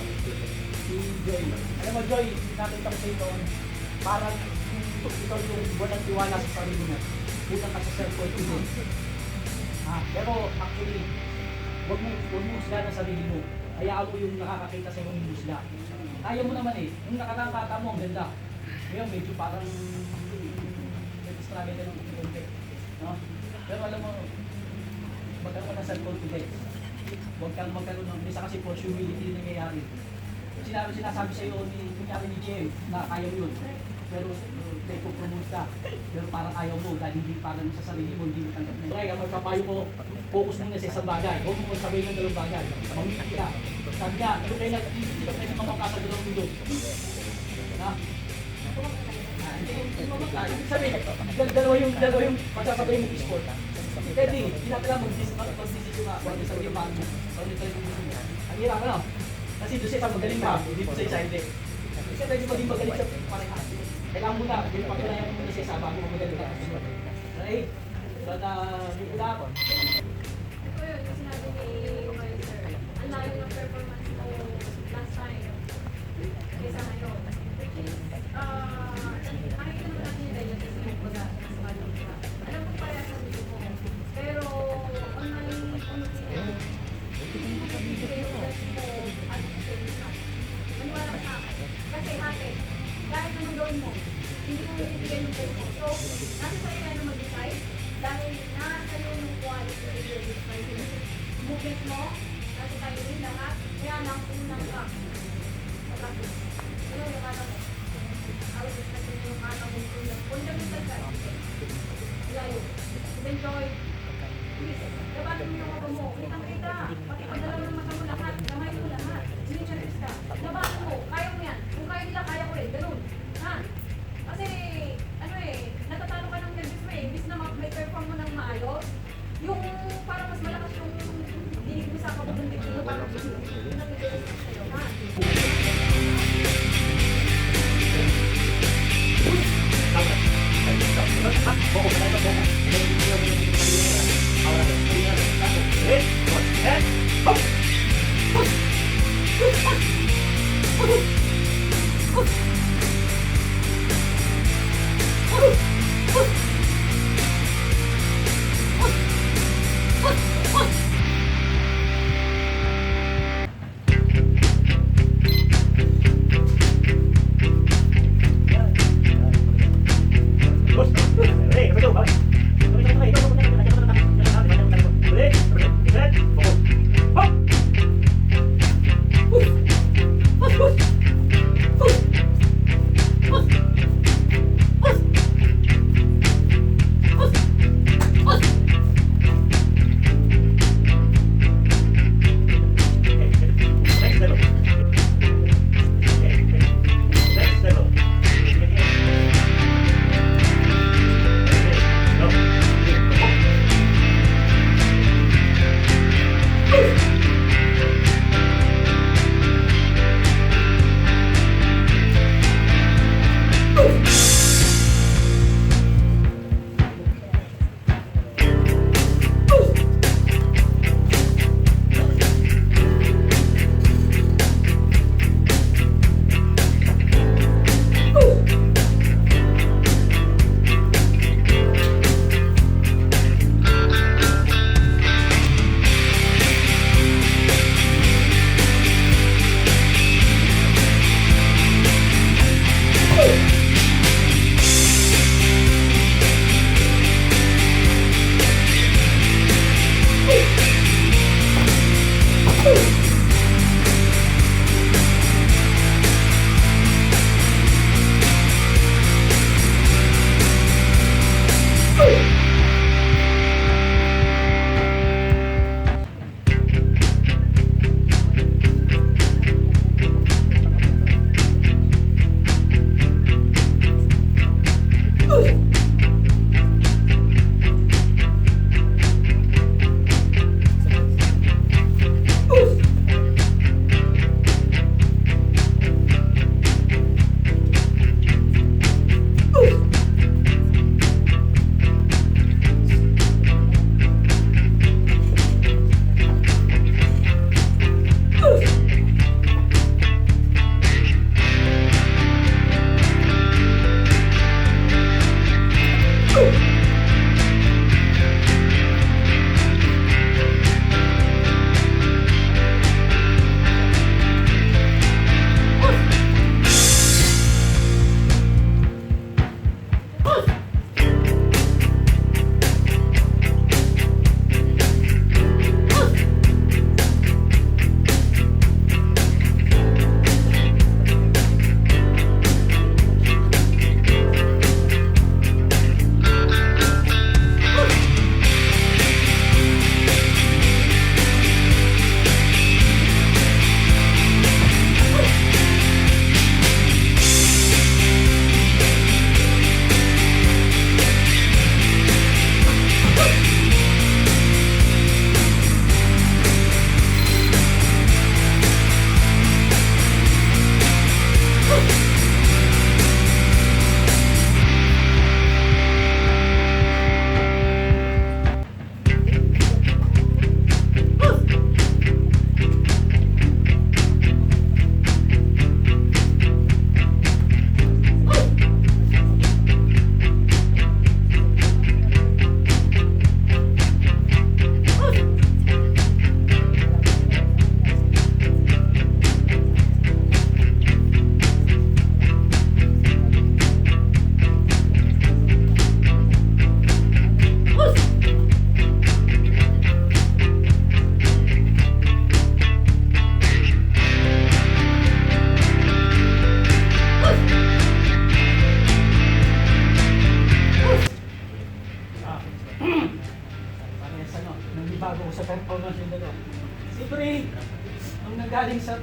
Si Joy. Alam mo Joy, nakita ko sa ito, parang ikaw yung walang tiwala sa sarili mo. Kulang ka sa self-confidence. Pero actually, huwag mo husga ng sarili mo. Hayaan mo yung nakakakita sa iyo yung husga. Kaya mo naman eh. Yung nakakakata mo, ang ganda. Ngayon, medyo parang struggle ka ng konti. No? Pero alam mo, magkaroon ng self-confidence. Huwag kang magkaroon ng isa kasi for humility na nangyayari. Sinasabi sa iyo ni Jay na kaya mo yun. Pero may promote ka. Pero parang ayaw mo dahil hindi parang sa sarili mo, hindi mo tanggap na. Kaya magpapayo ko, focus muna sa isang bagay. Huwag mo sabay ng dalawang bagay. Mamili ka. Sabi niya, hindi ka pwede mamangkasa dalawang mundo. Ha? Sabi, dalawa yung magsasabay mong sport. Pwede, pinapala mag-decision ka. Huwag sa iyo paano mo. Ang hirap ka na. Kasi doon siya magaling ka, dito sa isa hindi. Kasi pwede mo din magaling sa parehas. Kailangan mo na, pinapakilaya mo muna siya sa bago mo magaling ka. Okay? Bata, wala ako. Ito yun, yung sinabi ni Mayo Sir. Ang layo ng performance ko last time. Kaysa ngayon. Which is, makikita naman natin yung dahil kasi yung baga, mas bago ka. Alam ko parehas ang video ko. Pero, online, maniwala ka sa akin. Kasi ate, kahit anong gawin mo, hindi mo bibigyan yung best mo. So, nasa sa'yo na na mag-decide dahil nasa yung quality of your decide. Movement mo, nasa tayo rin lahat, kaya lang unang ka. Sa practice. Ano yung kata mo? Awit is natin yung kata mo. Fundamental ka. Layo. Enjoy. Please, labanan mo yung mga mo. Kitang-kita. Pati pag dalawa ng mata mo lahat, kamay mo lahat. Sinicharist ka. Labanan mo. Kaya mo yan. Kung kaya nila, kaya ko rin. Ganun. Ha? Kasi, natatalo ka ng nervous mo eh. Imbis na may perform mo ng maayos, yung parang mas malakas yung dinig mo sa kababundig mo, parang yung nag-i-direct sa'yo. Ha?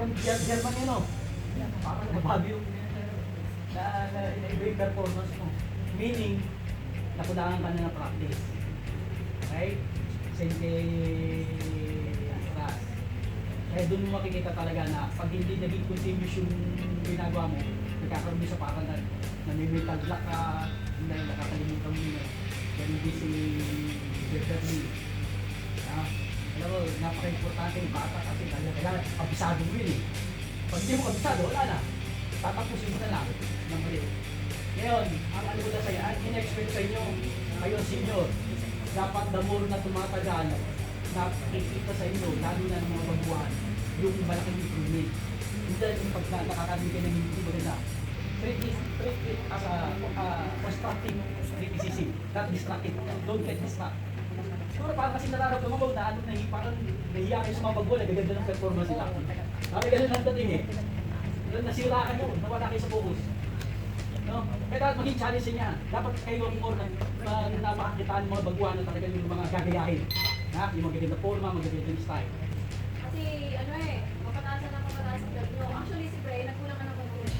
parang German yun, no? Parang nabago yung iba yung performance mo. Meaning, nakulangan ka na ng practice. Okay? Same kay Ras. Kaya doon mo makikita talaga na pag hindi naging continuous yung ginagawa mo, nagkakaroon din sa parang na may mental block ka, hindi nakakalimutan mo yun. Ganun din si Beverly. Alam mo, napaka-importante yung bata kasi kailangan kabisado mo yun eh. Pag hindi mo kabisado, wala na. Tatapusin mo na lang ng mali. Ngayon, ang ano ko na sa'yo, ang in-expect sa inyo, kayo senior, dapat the more na tumatagal, nakikita sa inyo, lalo na ng mga baguhan, yung malaking improvement. Hindi yung pag nakakarinig ka ng hindi maganda. Treat it as a constructive criticism, not destructive. Don't get distracted. Siguro parang kasi nararamdaman ko na ano na parang nahiya kayo sa mga baguhan, nagaganda ng performance nila. Sabi ganun lang dating eh. Nasira kayo, nawala kayo sa focus. No? Kaya dapat maging challenge niya. Dapat kayo more na napakakitaan mga baguhan na talaga yung mga gagayahin. Yung magaganda forma, magaganda style. Kasi ano eh, mapatasan ang blood mo. Actually si Bray, nagkulang ka ng pag-uwi.